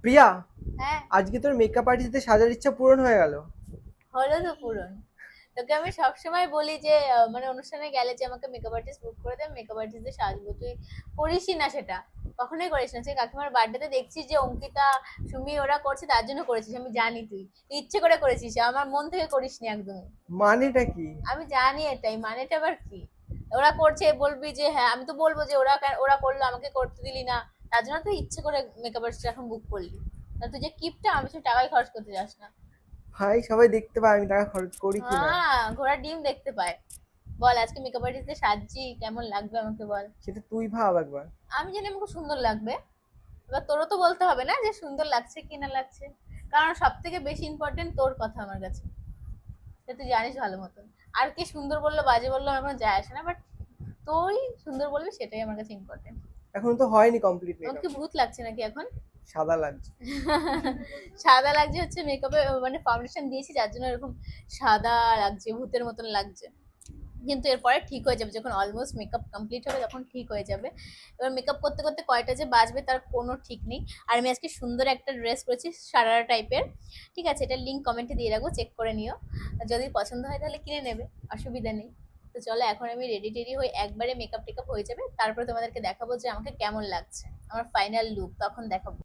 প্রিয়া, হ্যাঁ, আজকে তোর মেকআপ আর্টিস্টদের সাজার ইচ্ছা পূরণ হয়ে গেল। হলো তো পূরণ। তোকে আমি সবসময় বলি যে মানে অনুষ্ঠানে গেলে যে আমাকে মেকআপ আর্টিস্ট বুক করে দে, মেকআপ আর্টিস্টদের সাজবো। তুই করিসই না সেটা, কখনোই করিস না। সে কাকিমার বার্থডেতে দেখছিস যে অঙ্কিতা, সুমি ওরা করছে, তার জন্য করেছিস, আমি জানি। তুই ইচ্ছে করে করেছিস, আমার মন থেকে করিসনি একদমই। মানেটা কি? আমি জানি এটাই মানেটা, আবার কি? ওরা করছে বলবি যে হ্যাঁ, আমি তো বলবো যে ওরা করলো, আমাকে করতে দিলি না। তার জন্য তুই ইচ্ছে করে মেকআপ আর্টিস্ট এখন বুক করলি। তা তুই যে কিপটা, আমি সে টাকাই খরচ করতে যাস না। ভাই, সবাই দেখতে পায় আমি টাকা খরচ করি কিনা। হ্যাঁ, ঘোড়ার ডিম দেখতে পায়। বল, আজকে মেকআপ আর্টিস্টে সাজছি, কেমন লাগবে আমাকে বল। সেটা তুই ভাব একবার। আমি জানি আমাকে সুন্দর লাগবে। এবার তোরও তো বলতে হবে না যে সুন্দর লাগছে কি না লাগছে। কারণ সব থেকে বেশি ইম্পর্টেন্ট তোর কথা আমার কাছে, এটা তুই জানিস ভালো মতন। আর কে সুন্দর বললো বাজে বললো আমার কোনো যায় আসে না, বাট তুই সুন্দর বলবি সেটাই আমার কাছে ইম্পর্টেন্ট। এখন তো হয়নি কমপ্লিট আমার মেকআপ। কি ভূত লাগছে নাকি এখন? সাদা লাগছে। সাদা লাগছে হচ্ছে মেকআপে, মানে ফাউন্ডেশন দিয়েছি যার জন্য এরকম সাদা লাগছে, ভূতের মতন লাগছে। কিন্তু এরপরে ঠিক হয়ে যাবে, যখন অলমোস্ট মেকআপ কমপ্লিট হবে তখন ঠিক হয়ে যাবে। এবার মেকআপ করতে করতে কয়টা যে বাজবে তার কোনো ঠিক নেই। আর আমি আজকে সুন্দর একটা ড্রেস পরেছি, সারারা টাইপের। ঠিক আছে, এটা লিঙ্ক কমেন্টে দিয়ে রাখবো, চেক করে নিও। যদি পছন্দ হয় তাহলে কিনে নেবে, অসুবিধা নেই। তো চলো, এখন আমি রেডি টেডি হয়ে একবারে মেকআপ টেকআপ হয়ে যাবে, তারপরে তোমাদেরকে দেখাবো যে আমাকে কেমন লাগছে, আমার ফাইনাল লুক তখন দেখাবো।